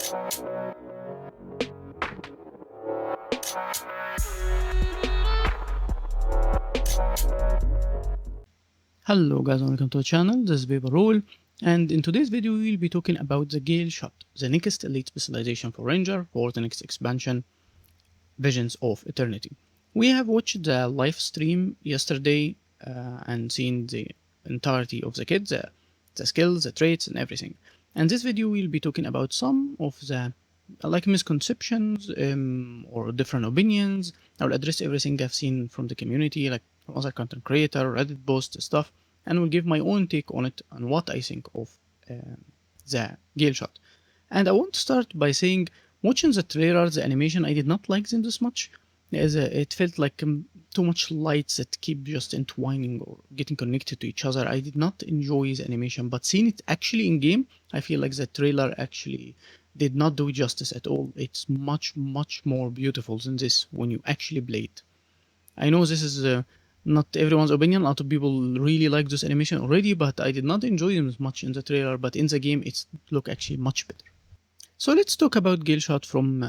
Hello guys and welcome to the channel. This is Baby Rule, and in today's video we will be talking about the Galeshot, the next elite specialization for Ranger for the next expansion, Visions of Eternity. We have watched the live stream yesterday and seen the entirety of the kit, the skills, the traits and everything. And this video we will be talking about some of the misconceptions or different opinions. I will address everything I've seen from the community, like from other content creator, Reddit post stuff, and will give my own take on it and what I think of the Galeshot. And I want to start by saying, watching the trailer, the animation, I did not like them this much. It felt like too much lights that keep just entwining or getting connected to each other. I did not enjoy the animation, but seeing it actually in game, I feel like the trailer actually did not do justice at all. It's much more beautiful than this when you actually play it. I know this is not everyone's opinion. A lot of people really like this animation already, but I did not enjoy them as much in the trailer, but in the game it look actually much better. So let's talk about Galeshot from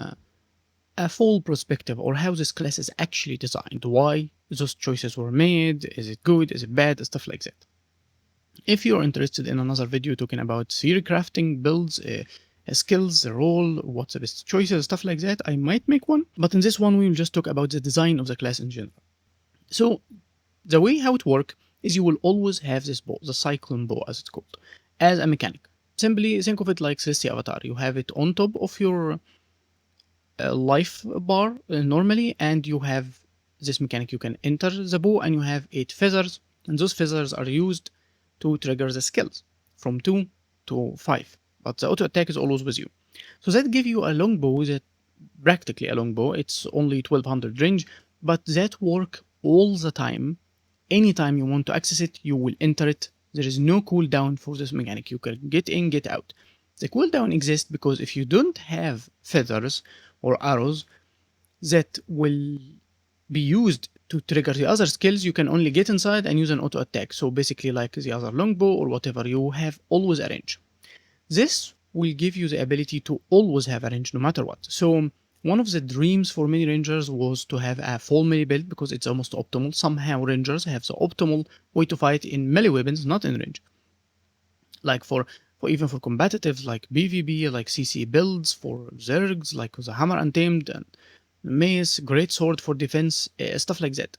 a full perspective, or how this class is actually designed, why those choices were made, is it good, is it bad, stuff like that. If you're interested in another video talking about theory crafting, builds, skills, the role, what's the best choices, stuff like that, I might make one, but in this one we will just talk about the design of the class in general. So the way how it works is you will always have this bow, the Cyclone Bow as it's called, as a mechanic. Simply think of it like Celestia Avatar. You have it on top of your life bar normally, and you have this mechanic. You can enter the bow and you have 8 feathers, and those feathers are used to trigger the skills from 2 to 5, but the auto attack is always with you. So that gives you a long bow, that practically a long bow. It's only 1200 range, but that work all the time. Anytime you want to access it, you will enter it. There is no cooldown for this mechanic. You can get in, get out. The cooldown exists because if you don't have feathers or arrows that will be used to trigger the other skills, you can only get inside and use an auto attack. So basically like the other longbow or whatever, you have always a range. This will give you the ability to always have a range no matter what. So one of the dreams for many rangers was to have a full melee build because it's almost optimal. Somehow rangers have the optimal way to fight in melee weapons, not in range. Like for even for combatives like BVB, like CC builds, for Zergs, like the Hammer Untamed and Mace, Great Sword for defense, stuff like that.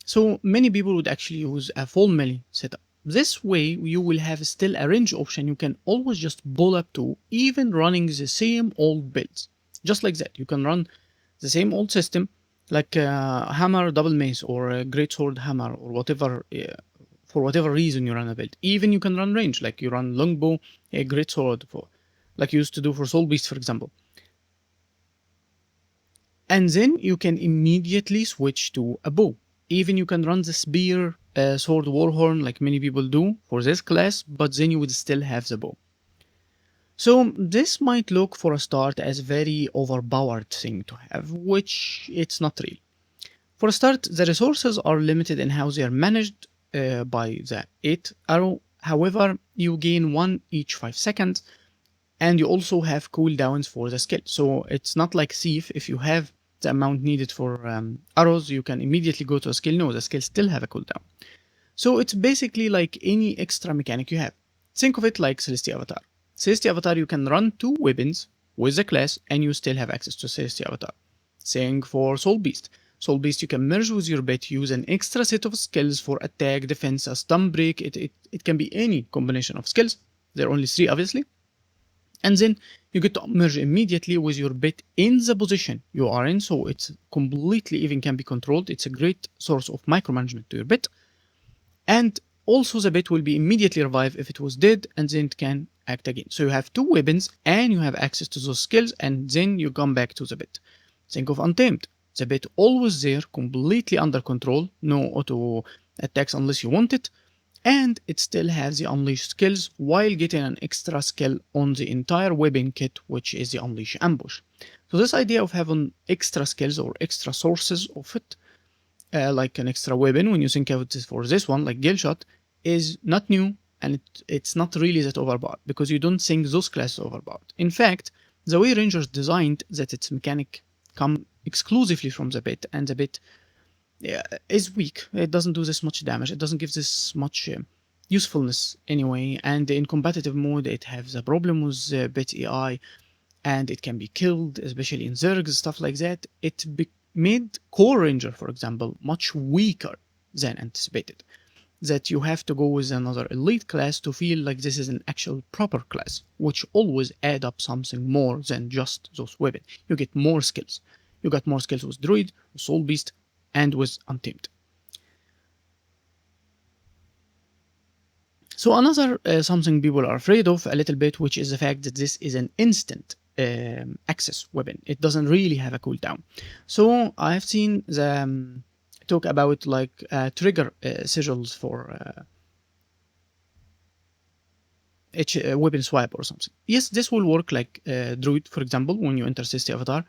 So many people would actually use a full melee setup. This way you will have still a range option you can always just pull up to, even running the same old builds. Just like that, you can run the same old system, like hammer double mace or a great sword hammer or whatever, for whatever reason you run a build. Even you can run range, like you run longbow, a great sword, for like you used to do for soul beast, for example. And then you can immediately switch to a bow. Even you can run the spear, sword, warhorn, like many people do for this class, but then you would still have the bow. So this might look for a start as a very overpowered thing to have, which it's not real. For a start, the resources are limited in how they are managed by the 8 arrow. However, you gain 1 each 5 seconds, and you also have cooldowns for the skill. So it's not like Thief. If you have the amount needed for arrows, you can immediately go to a skill. No, the skill still have a cooldown. So it's basically like any extra mechanic you have. Think of it like Celestia Avatar. Celestia Avatar, you can run 2 weapons with the class and you still have access to Celestia Avatar. Same for Soul Beast. Soul Beast, you can merge with your bit, use an extra set of skills for attack, defense, a stun break. It can be any combination of skills. There are only 3 obviously. And then you get to merge immediately with your bit in the position you are in, so it's completely even can be controlled. It's a great source of micromanagement to your bit. And also the bit will be immediately revived if it was dead, and then it can act again. So you have 2 weapons and you have access to those skills, and then you come back to the bit. Think of Untamed. The bit always there, completely under control, no auto attacks unless you want it, and it still has the Unleash skills while getting an extra skill on the entire weapon kit, which is the Unleash Ambush. So this idea of having extra skills or extra sources of it, like an extra weapon, when you think of it for this one, like Galeshot, is not new, and it's not really that overpowered, because you don't think those classes overpowered. In fact, The way Rangers designed that its mechanic come exclusively from the bit, and the bit is weak. It doesn't do this much damage. It doesn't give this much usefulness anyway. And in competitive mode, it has a problem with bit AI, and it can be killed, especially in Zergs, stuff like that. It made Core Ranger, for example, much weaker than anticipated. That you have to go with another elite class to feel like this is an actual proper class, which always add up something more than just those weapons. You get more skills. You got more skills with Druid, with Soul Beast, and with Untamed. So another something people are afraid of a little bit, which is the fact that this is an instant access weapon. It doesn't really have a cooldown. So I've seen the talk about like trigger sigils for each weapon swipe or something. Yes, this will work like Druid, for example, when you enter City Avatar.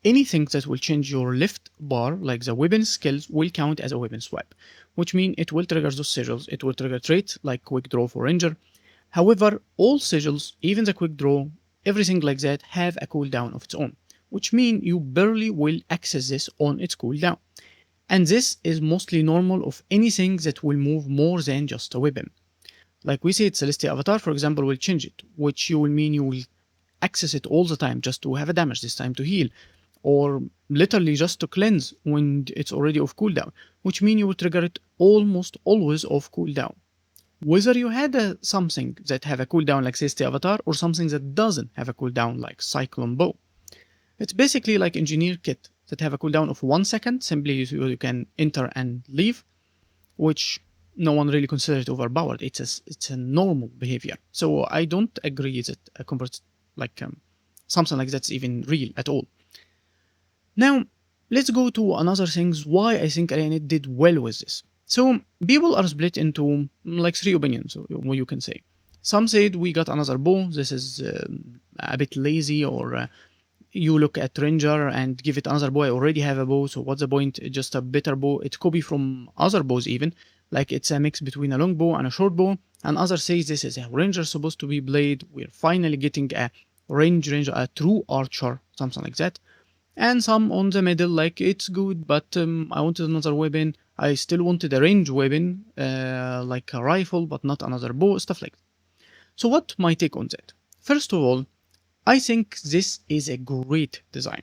Anything that will change your left bar, like the weapon skills, will count as a weapon swipe, which means it will trigger those sigils. It will trigger traits like Quick Draw for Ranger. However, all sigils, even the Quick Draw, everything like that, have a cooldown of its own, which means you barely will access this on its cooldown. And this is mostly normal of anything that will move more than just a weapon. Like we said, Celestial Avatar, for example, will change it, which will mean you will access it all the time just to have a damage, this time to heal, or literally just to cleanse when it's already off cooldown, which means you will trigger it almost always off cooldown. Whether you had something that have a cooldown like Celestial Avatar, or something that doesn't have a cooldown like Cyclone Bow. It's basically like Engineer Kit that have a cooldown of 1 second, simply you can enter and leave, which no one really considers it overpowered. It's a normal behavior. So I don't agree that something like that's even real at all. Now, let's go to another things why I think Arianet did well with this. So people are split into like 3 opinions, what you can say. Some said we got another bow, this is a bit lazy, or you look at Ranger and give it another bow. I already have a bow, so what's the point? Just a better bow. It's copy from other bows even, like it's a mix between a long bow and a short bow. And others say this is how Ranger supposed to be played. We're finally getting a range Ranger, a true archer, something like that. And some on the middle, like it's good, but I wanted another weapon. I still wanted a range weapon, like a rifle, but not another bow, stuff like that. So what my take on that? First of all, I think this is a great design.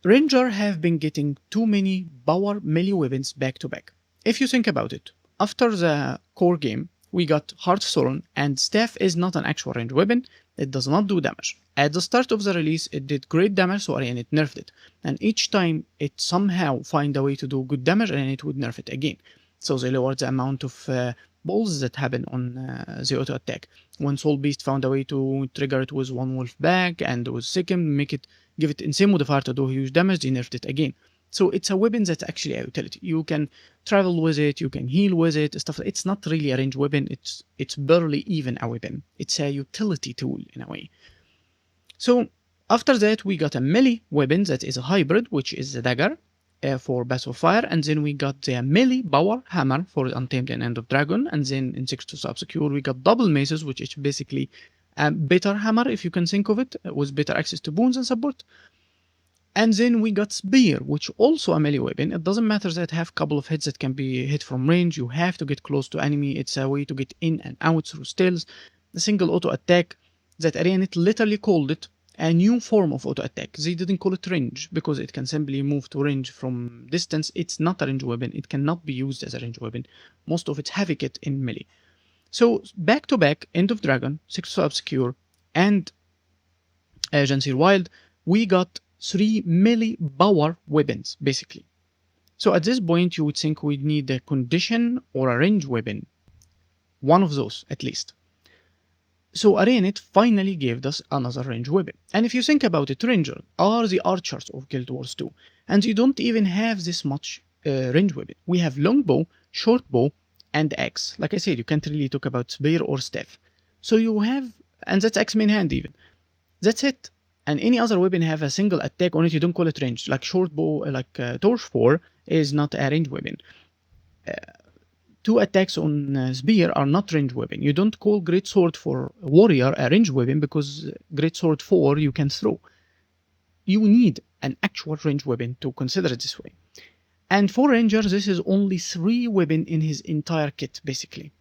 Ranger have been getting too many power melee weapons back to back. If you think about it, after the core game, we got Hearthstone, and Staff is not an actual range weapon. It does not do damage. At the start of the release, it did great damage, so Arianet nerfed it. And each time it somehow find a way to do good damage, and it would nerf it again. So they lowered the amount of balls that happen on the auto attack. When Soul Beast found a way to trigger it with one wolf back and with second, give it insane modifier to do huge damage, they nerfed it again. So it's a weapon that's actually a utility. You can travel with it, you can heal with it, stuff. It's not really a range weapon. It's barely even a weapon. It's a utility tool in a way. So after that, we got a melee weapon that is a hybrid, which is the dagger for Bath of Fire, and then we got the melee power hammer for Untamed and End of Dragon, and then in 6 to Obscure we got double maces, which is basically a better hammer if you can think of it, with better access to boons and support. And then we got Spear, which also a melee weapon. It doesn't matter that have a couple of hits that can be hit from range. You have to get close to enemy. It's a way to get in and out through stealth. The single auto attack that Arianet literally called it a new form of auto attack. They didn't call it range because it can simply move to range from distance. It's not a range weapon. It cannot be used as a range weapon. Most of it's heavy kit in melee. So back to back, End of Dragon, 6 to Obscure, and Janthir Wild, we got 3 melee power weapons, basically. So at this point, you would think we'd need a condition or a range weapon. One of those, at least. So Arianet finally gave us another range weapon. And if you think about it, Ranger are the archers of Guild Wars 2. And you don't even have this much range weapon. We have longbow, short bow, and axe. Like I said, you can't really talk about spear or staff. So you have, and that's axe main hand even. That's it. And any other weapon have a single attack on it, you don't call it ranged. Like short bow, like Torch 4 is not a ranged weapon. 2 attacks on spear are not ranged weapon. You don't call great sword for warrior a ranged weapon because great sword 4 you can throw. You need an actual ranged weapon to consider it this way. And for ranger, this is only 3 weapon in his entire kit basically.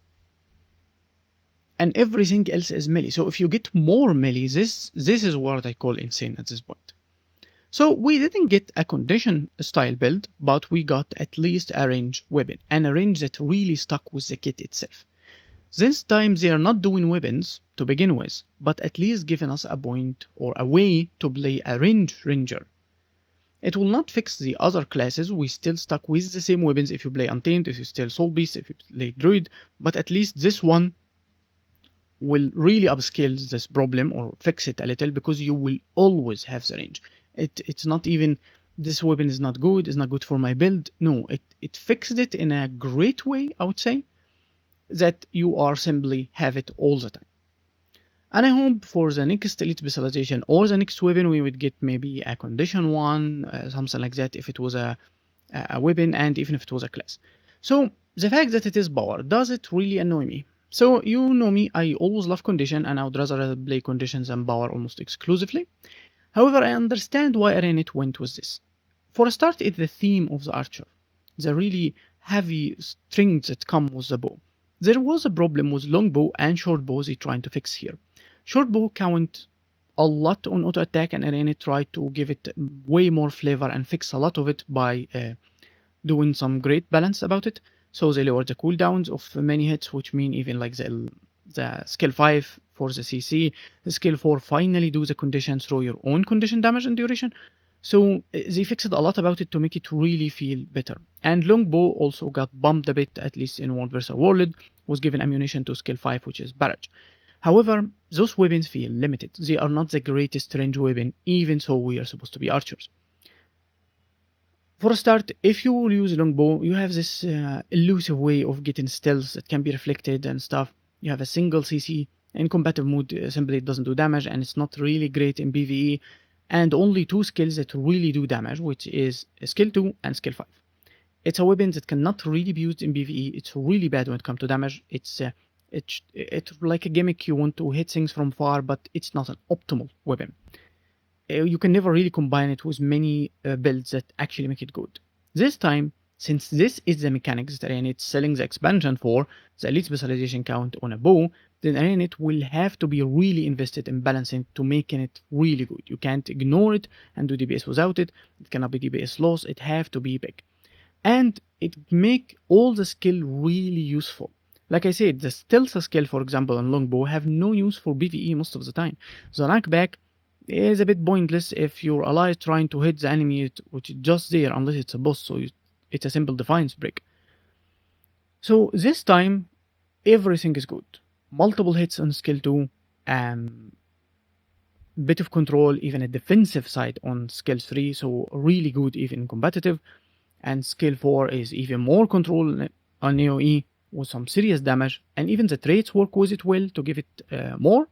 And everything else is melee. So if you get more melee, this is what I call insane at this point. So we didn't get a condition style build, but we got at least a range weapon, and a range that really stuck with the kit itself. This time they are not doing weapons to begin with, but at least giving us a point or a way to play a range ranger. It will not fix the other classes, we still stuck with the same weapons if you play Untamed, if you still Soul Beast, if you play Druid, but at least this one will really upscale this problem or fix it a little, because you will always have the range. It's not even this weapon is not good, it's not good for my build. No, it fixed it in a great way, I would say, that you are simply have it all the time. And I hope for the next elite specialization or the next weapon we would get maybe a condition one, something like that, if it was a weapon and even if it was a class. So the fact that it is power, does it really annoy me? So you know me, I always love condition and I would rather play conditions than power almost exclusively. However, I understand why Arenit went with this. For a start, it's the theme of the archer, the really heavy strings that come with the bow. There was a problem with longbow and shortbow they're trying to fix here. Shortbow count a lot on auto attack, and Arenit tried to give it way more flavor and fix a lot of it by doing some great balance about it. So they lowered the cooldowns of many hits, which mean even like the skill 5 for the CC, the skill 4 finally do the condition through your own condition damage and duration. So they fixed a lot about it to make it really feel better. And longbow also got bumped a bit, at least in World vs. World, was given ammunition to skill 5, which is barrage. However, those weapons feel limited. They are not the greatest range weapon, even so we are supposed to be archers. For a start, if you will use longbow, you have this elusive way of getting stealth that can be reflected and stuff. You have a single CC. In combative mode, simply it doesn't do damage, and it's not really great in PvE, and only 2 skills that really do damage, which is skill 2 and skill 5. It's a weapon that cannot really be used in PvE. It's really bad when it comes to damage. It's like a gimmick, you want to hit things from far, but it's not an optimal weapon. You can never really combine it with many builds that actually make it good. This time, since this is the mechanics that Arenit selling the expansion for, the elite specialization count on a bow, then Arenit will have to be really invested in balancing to making it really good. You can't ignore it and do DPS without it. It cannot be DPS loss, it have to be big. And it make all the skill really useful. Like I said, the stealth skill, for example, on longbow have no use for PvE most of the time. The knockback is a bit pointless if your ally is trying to hit the enemy, which is just there unless it's a boss, so it's a simple defiance break. So this time, everything is good. Multiple hits on skill 2, bit of control, even a defensive side on skill 3, so really good even competitive. And skill 4 is even more control on AoE with some serious damage, and even the traits work with it well to give it more.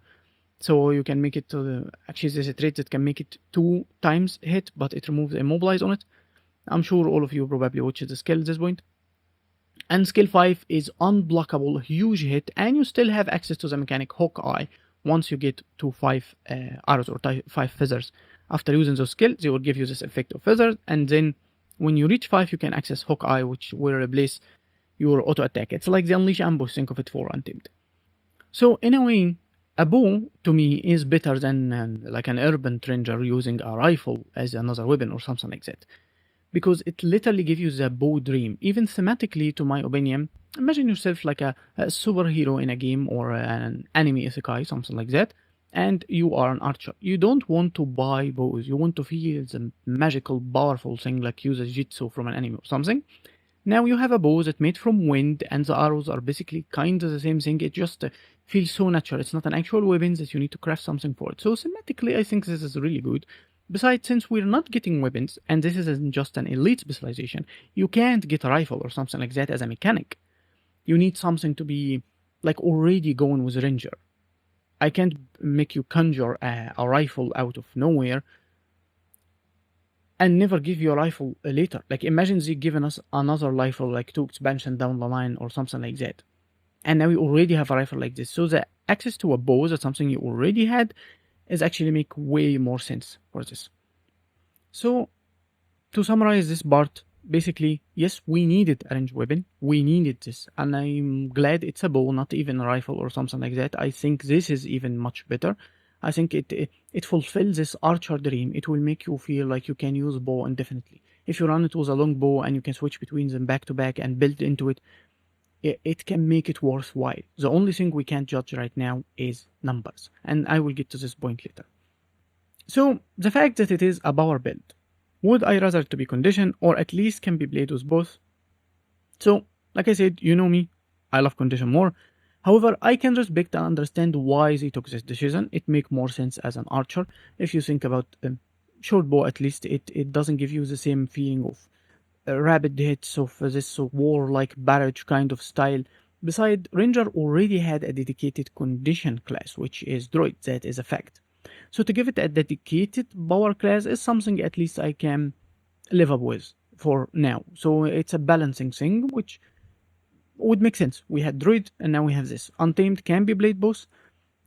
So you can make it, actually there's a trait that can make it 2 times hit, but it removes immobilize on it. I'm sure all of you probably watched the skill at this point. And skill 5 is unblockable, huge hit, and you still have access to the mechanic Hawkeye once you get to 5 arrows or 5 feathers. After using those skills, they will give you this effect of feathers, and then when you reach 5, you can access Hawkeye, which will replace your auto attack. It's like the Unleash Ambush, think of it for Untamed. So in a way, a bow to me is better than like an urban ranger using a rifle as another weapon or something like that. Because it literally gives you the bow dream. Even thematically, to my opinion, imagine yourself like a superhero in a game or an anime isekai, something like that, and you are an archer. You don't want to buy bows, you want to feel the magical, powerful thing like use a jutsu from an anime or something. Now you have a bow that's made from wind, and the arrows are basically kind of the same thing. It just feels so natural. It's not an actual weapon that you need to craft something for it. So thematically, I think this is really good. Besides, since we're not getting weapons, and this isn't just an elite specialization, you can't get a rifle or something like that as a mechanic. You need something to be like already going with a ranger. I can't make you conjure a rifle out of nowhere. and never give you a rifle later. Like imagine they given us another rifle like 2 expansion down the line or something like that. And now you already have a rifle like this. So the access to a bow, that's something you already had, is actually make way more sense for this. So to summarize this part, basically, yes, we needed a ranged weapon. We needed this. And I'm glad it's a bow, not even a rifle or something like that. I think this is even much better. I think it fulfills this archer dream. It will make you feel like you can use bow indefinitely. If you run it with a long bow and you can switch between them back to back and build into it, it can make it worthwhile. The only thing we can't judge right now is numbers. And I will get to this point later. So, the fact that it is a power build, would I rather to be conditioned or at least can be played with both? So, like I said, you know me, I love condition more. However, I can respect and understand why they took this decision. It makes more sense as an archer. If you think about short bow, at least it doesn't give you the same feeling of rapid hits of this war-like barrage kind of style. Besides, Ranger already had a dedicated condition class, which is Druid. That is a fact. So to give it a dedicated power class is something at least I can live up with for now. So it's a balancing thing, which would make sense. We had Druid, and now we have this. Untamed can be played both,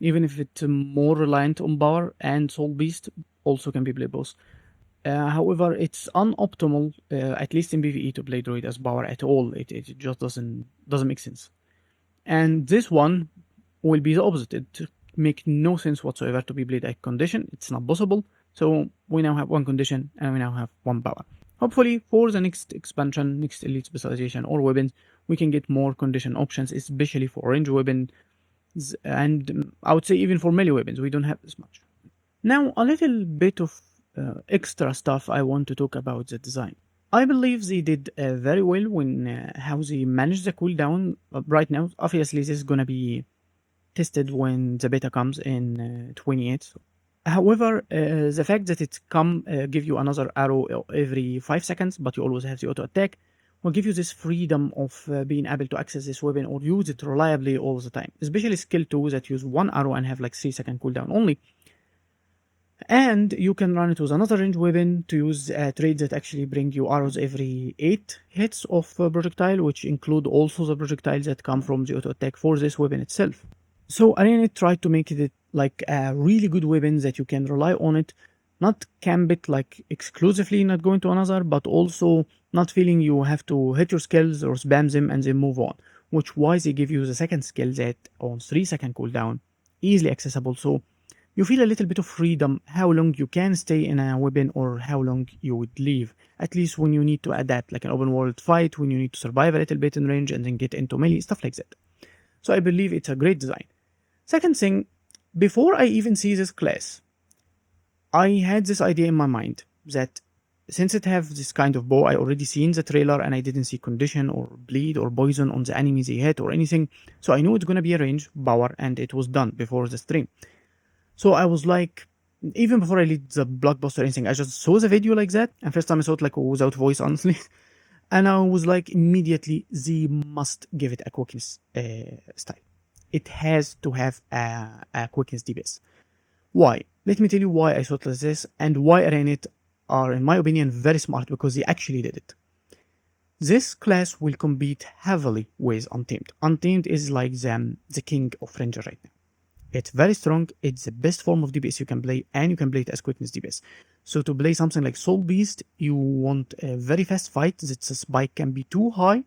even if it's more reliant on power, and Soul Beast also can be played both. However, it's unoptimal, at least in PvE, to play Druid as power at all. It just doesn't make sense. And this one will be the opposite. It make no sense whatsoever to be played at condition. It's not possible. So we now have one condition and we now have one power. Hopefully for the next expansion, next elite specialization or weapons, we can get more condition options, especially for range weapons, and I would say even for melee weapons, we don't have this much. Now a little bit of extra stuff I want to talk about the design. I believe they did very well when how they managed the cooldown. Right now, obviously, this is gonna be tested when the beta comes in 28. However, the fact that it give you another arrow every 5 seconds, but you always have the auto attack, will give you this freedom of being able to access this weapon or use it reliably all the time. Especially skill 2 that use one arrow and have like 3-second cooldown only. And you can run it with another range weapon to use trades that actually bring you arrows every 8 hits of projectile, which include also the projectiles that come from the auto attack for this weapon itself. So Arenit tried to make it like a really good weapon that you can rely on it, not camp it like exclusively not going to another, but also not feeling you have to hit your skills or spam them and then move on, which why they give you the second skill that on 3-second cooldown, easily accessible, so you feel a little bit of freedom how long you can stay in a weapon or how long you would leave, at least when you need to adapt, like an open world fight, when you need to survive a little bit in range and then get into melee, stuff like that. So I believe it's a great design. Second thing, before I even see this class, I had this idea in my mind that since it have this kind of bow, I already seen the trailer and I didn't see condition or bleed or poison on the enemies they hit or anything, so I knew it's gonna be a range, power, and it was done before the stream. So I was like, even before I lead the blockbuster or anything, I just saw the video like that, and first time I saw it like without voice, honestly, and I was like, immediately, they must give it a quickness style. It has to have a quickness DPS. Why? Let me tell you why I thought like this and why Arenit are, in my opinion, very smart, because they actually did it. This class will compete heavily with Untamed. Untamed is like the king of Ranger right now. It's very strong, it's the best form of DPS you can play, and you can play it as quickness DPS. So to play something like Soul Beast, you want a very fast fight, that the spike can be too high,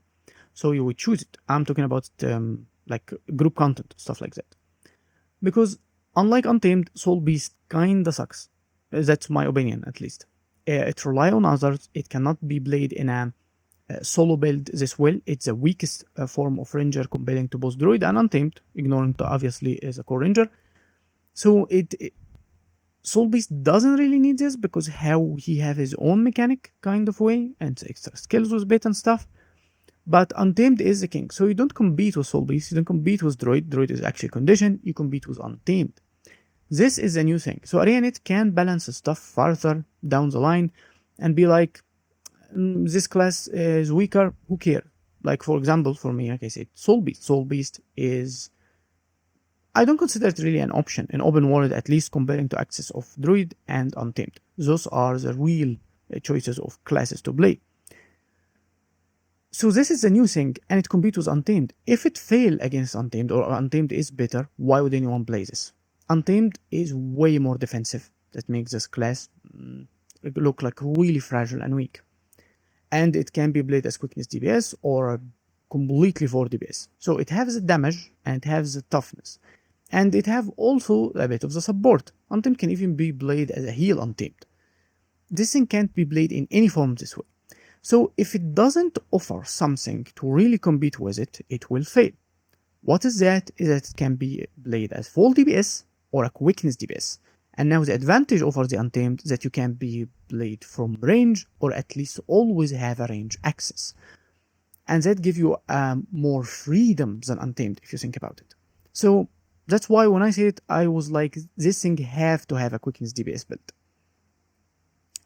so you would choose it. I'm talking about like group content, stuff like that. Because unlike Untamed, Soul Beast kinda sucks. That's my opinion, at least. It relies on others, it cannot be played in a solo build this well. It's the weakest form of Ranger comparing to both Druid and Untamed, ignoring to obviously is a core Ranger. So Soul Beast doesn't really need this because how he have his own mechanic kind of way and extra skills with bit and stuff. But Untamed is the king, so you don't compete with Soul Beast, you don't compete with Druid. Druid is actually conditioned, you compete with Untamed. This is a new thing. So Arenit can balance the stuff further down the line and be like, this class is weaker, who cares? Like, for example, for me, like I said, Soul Beast. Soul Beast is, I don't consider it really an option in open world, at least comparing to access of Druid and Untamed. Those are the real choices of classes to play. So this is the new thing, and it competes with Untamed. If it fail against Untamed, or Untamed is better, why would anyone play this? Untamed is way more defensive. That makes this class look like really fragile and weak. And it can be played as Quickness DPS or completely for DPS. So it has the damage and it has the toughness. And it have also a bit of the support. Untamed can even be played as a heal Untamed. This thing can't be played in any form this way. So if it doesn't offer something to really compete with it, it will fail. What is that? Is that it can be played as full DPS or a Quickness DPS. And now the advantage over the Untamed is that you can be played from range, or at least always have a range access. And that gives you more freedom than Untamed if you think about it. So that's why when I say it, I was like, this thing have to have a Quickness DPS build.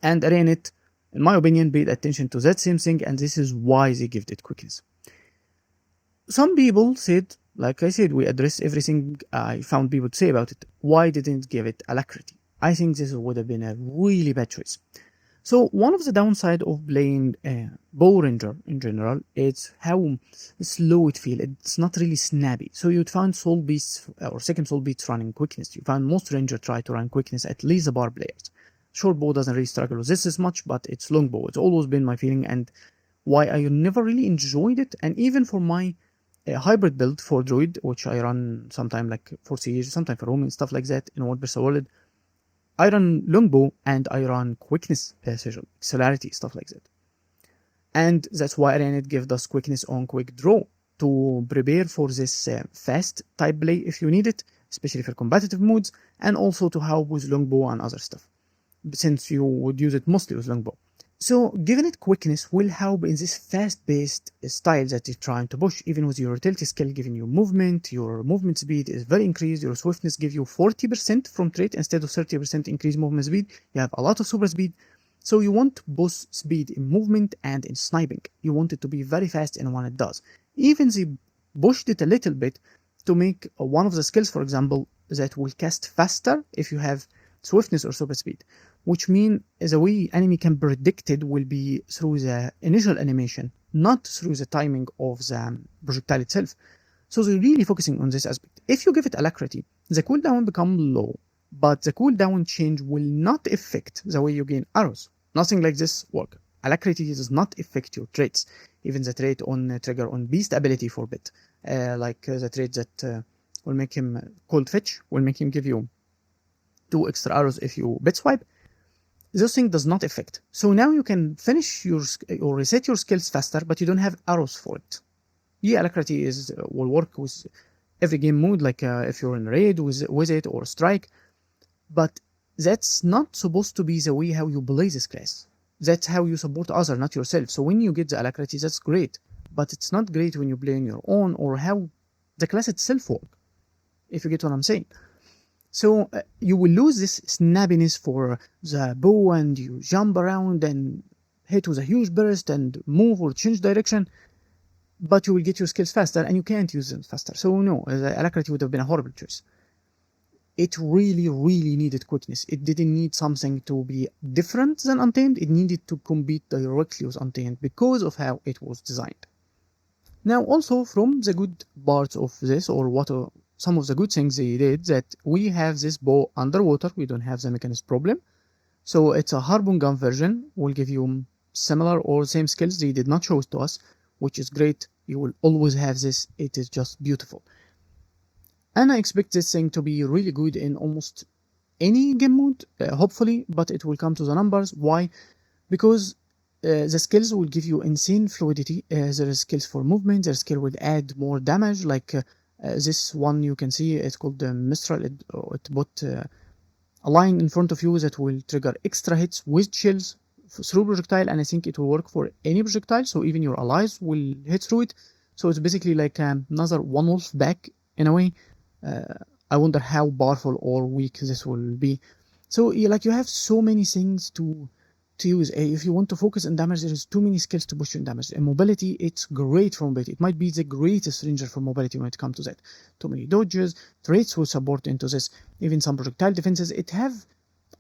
And Arenit, in my opinion, paid attention to that same thing, and this is why they give it Quickness. Some people said, like I said, we addressed everything I found people to say about it. Why didn't give it Alacrity? I think this would have been a really bad choice. So one of the downside of playing Bow Ranger in general is how slow it feels. It's not really snappy. So you'd find Soul Beasts or second Soul Beasts running Quickness. You find most Ranger try to run Quickness, at least the bar players. Short Bow doesn't really struggle with this as much, but it's Longbow. It's always been my feeling, and why I never really enjoyed it. And even for my hybrid build for Druid, which I run sometime like for Siege, sometime for Roaming, stuff like that in World vs. World, I run Longbow and I run Quickness, Sigil, Celerity, stuff like that. And that's why Arenit gave us Quickness on Quick Draw to prepare for this fast type play if you need it, especially for competitive modes, and also to help with Longbow and other stuff, since you would use it mostly with Longbow. So giving it Quickness will help in this fast-paced style that you're trying to push, even with your utility skill giving you movement. Your movement speed is very increased, your swiftness gives you 40% from trait instead of 30% increased movement speed. You have a lot of super speed, so you want both speed in movement and in sniping. You want it to be very fast, and when it does. Even they pushed it a little bit to make one of the skills, for example, that will cast faster if you have swiftness or super speed, which means the way enemy can predict it will be through the initial animation, not through the timing of the projectile itself. So they're really focusing on this aspect. If you give it Alacrity, the cooldown becomes low, but the cooldown change will not affect the way you gain arrows. Nothing like this work. Alacrity does not affect your traits, even the trait on trigger on beast ability for bit, like the trait that will make him cold fetch, will make him give you 2 extra arrows if you bit swipe. This thing does not affect. So now you can finish your or reset your skills faster, but you don't have arrows for it. Yeah, Alacrity will work with every game mode, like if you're in raid with it or strike, but that's not supposed to be the way how you play this class. That's how you support others, not yourself. So when you get the Alacrity, that's great, but it's not great when you play on your own or how the class itself works, if you get what I'm saying. So you will lose this snappiness for the bow, and you jump around and hit with a huge burst and move or change direction, but you will get your skills faster and you can't use them faster. So no, the Alacrity would have been a horrible choice. It really, really needed Quickness. It didn't need something to be different than Untamed. It needed to compete directly with Untamed because of how it was designed. Now also from the good parts of this, or what some of the good things they did, that we have this bow underwater. We don't have the mechanism problem. So it's a harpoon gun version. Will give you similar or same skills. They did not show it to us, which is great. You will always have this. It is just beautiful. And I expect this thing to be really good in almost any game mode, hopefully, but it will come to the numbers. Why? Because the skills will give you insane fluidity. There is skills for movement. Their skill will add more damage, like this one you can see, it's called the Mistral. It put a line in front of you that will trigger extra hits with chills through projectile, and I think it will work for any projectile, so even your allies will hit through it. So it's basically like another one wolf back in a way. I wonder how powerful or weak this will be. So you have so many things to use. If you want to focus on damage, there is too many skills to push you in damage. And mobility, it's great for mobility. It might be the greatest ranger for mobility when it comes to that. Too many dodges, traits will support into this, even some projectile defenses. It have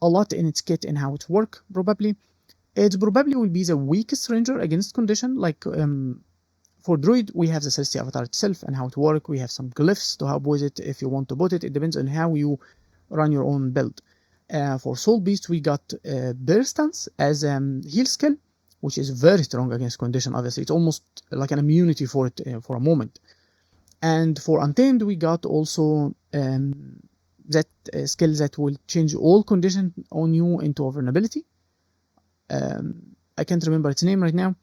a lot in its kit and how it works, probably. it probably will be the weakest ranger against condition. Like for Druid, we have the Celestial Avatar itself and how to work. We have some glyphs to help with it if you want to put it. It depends on how you run your own build. For Soul Beast, we got Burst Stance as a heal skill, which is very strong against condition. Obviously, it's almost like an immunity for it for a moment. And for Untamed, we got also that skill that will change all condition on you into a vulnerability. I can't remember its name right now,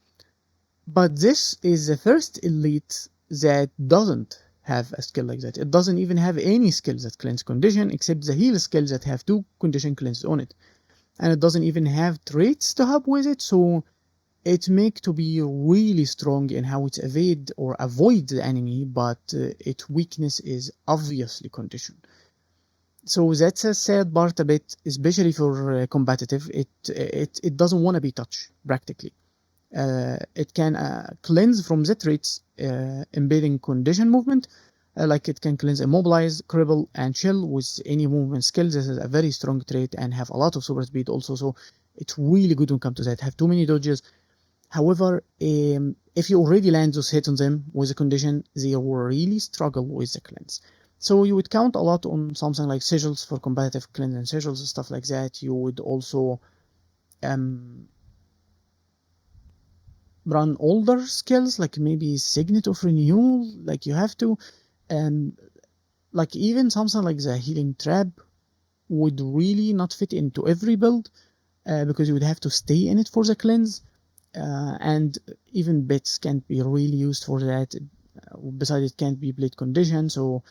but this is the first elite that doesn't have a skill like that. It doesn't even have any skills that cleanse condition except the heal skills that have 2 condition cleanses on it, and it doesn't even have traits to help with it, so it makes to be really strong in how it evade or avoid the enemy, but its weakness is obviously condition. So that's a sad part a bit, especially for competitive. It doesn't want to be touched practically. It can cleanse from the traits embedding condition movement, like it can cleanse, immobilize, cripple, and chill with any movement skill. This is a very strong trait and have a lot of super speed also, so it's really good when it comes to that. Have too many dodges. However, if you already land those hits on them with a condition, they will really struggle with the cleanse. So you would count a lot on something like Sigils for competitive cleanse and Sigils and stuff like that. You would also run older skills like maybe Signet of Renewal, like you have to, and like even something like the Healing Trap would really not fit into every build because you would have to stay in it for the cleanse, and even bits can't be really used for that. Besides, it can't be blade condition, so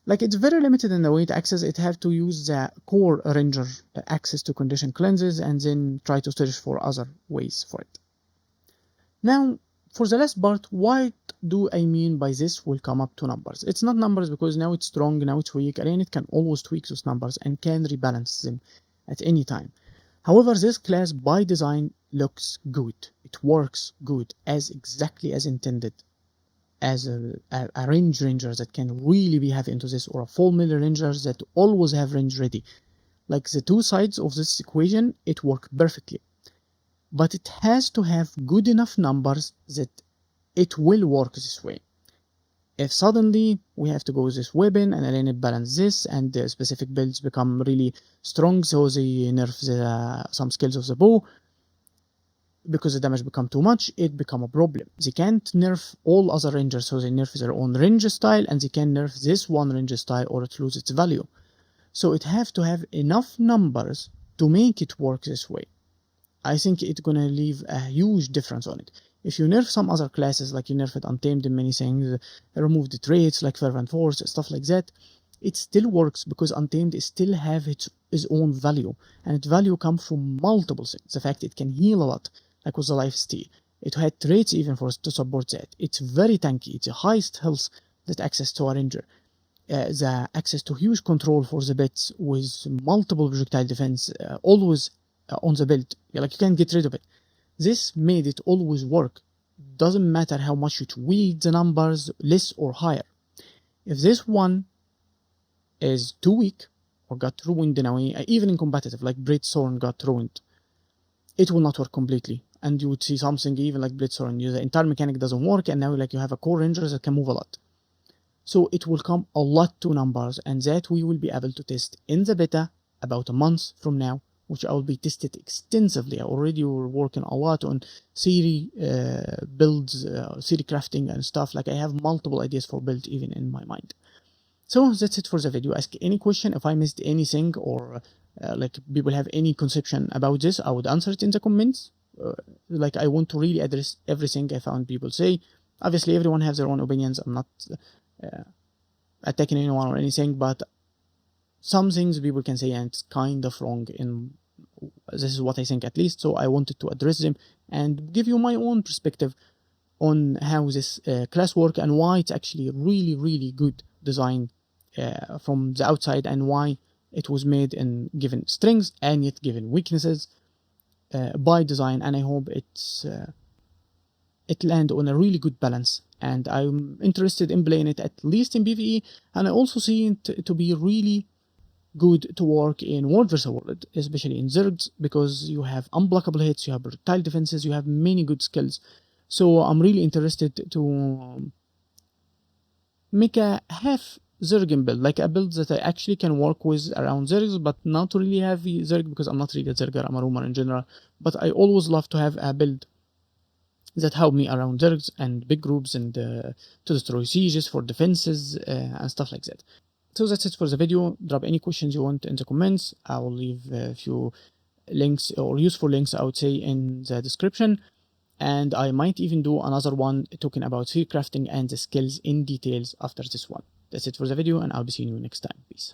like it's very limited in the way to access. It have to use the core ranger access to condition cleanses and then try to search for other ways for it. Now, for the last part, what do I mean by this will come up to numbers? It's not numbers because now it's strong, now it's weak, and it can always tweak those numbers and can rebalance them at any time. However, this class by design looks good. It works good as exactly as intended as a range ranger that can really be heavy into this, or a full melee ranger that always have range ready. Like the two sides of this equation, it works perfectly. But it has to have good enough numbers that it will work this way. If suddenly we have to go with this weapon and then it balance this and the specific builds become really strong, so they nerf some skills of the bow because the damage become too much, it become a problem. They can't nerf all other rangers, so they nerf their own range style, and they can nerf this one range style or it lose its value. So it have to have enough numbers to make it work this way. I think it's gonna leave a huge difference on it. If you nerf some other classes, like you nerfed Untamed in many things, remove the traits like Fervent Force, stuff like that, it still works because Untamed still have its own value, and its value comes from multiple things. The fact it can heal a lot, like with the lifesteal. It had traits even to support that. It's very tanky. It's the highest health that access to a ranger. The access to huge control for the bits with multiple projectile defense, always on the build. Like you can't get rid of it. This made it always work. Doesn't matter how much you tweak the numbers, less or higher. If this one is too weak or got ruined in a way, even in competitive, like Blitzthorn got ruined, it will not work completely. And you would see something even like Blitzthorn, the entire mechanic doesn't work, and now like you have a core ranger that can move a lot. So it will come a lot to numbers, and that we will be able to test in the beta about a month from now, which I will be tested extensively. I already were working a lot on theory builds, theory crafting and stuff. Like I have multiple ideas for build even in my mind. So that's it for the video. Ask any question. If I missed anything or like people have any conception about this, I would answer it in the comments. Like I want to really address everything I found people say. Obviously everyone has their own opinions. I'm not attacking anyone or anything, but some things people can say and it's kind of wrong. In this is what I think at least, so I wanted to address them and give you my own perspective on how this class work and why it's actually really good design from the outside, and why it was made and given strengths and yet given weaknesses by design. And I hope it land on a really good balance, and I'm interested in playing it at least in PvE, and I also see it to be really good to work in world versus world, especially in Zergs, because you have unblockable hits, you have projectile defenses, you have many good skills. So I'm really interested to make a half Zerg build, like a build that I actually can work with around Zergs, but not really heavy Zerg, because I'm not really a Zerger, I'm a roamer in general. But I always love to have a build that help me around Zergs and big groups, and to destroy sieges for defenses and stuff like that. So that's it for the video. Drop any questions you want in the comments. I will leave a few links, or useful links I would say, in the description. And I might even do another one talking about sphere crafting and the skills in details after this one. That's it for the video, and I'll be seeing you next time. Peace.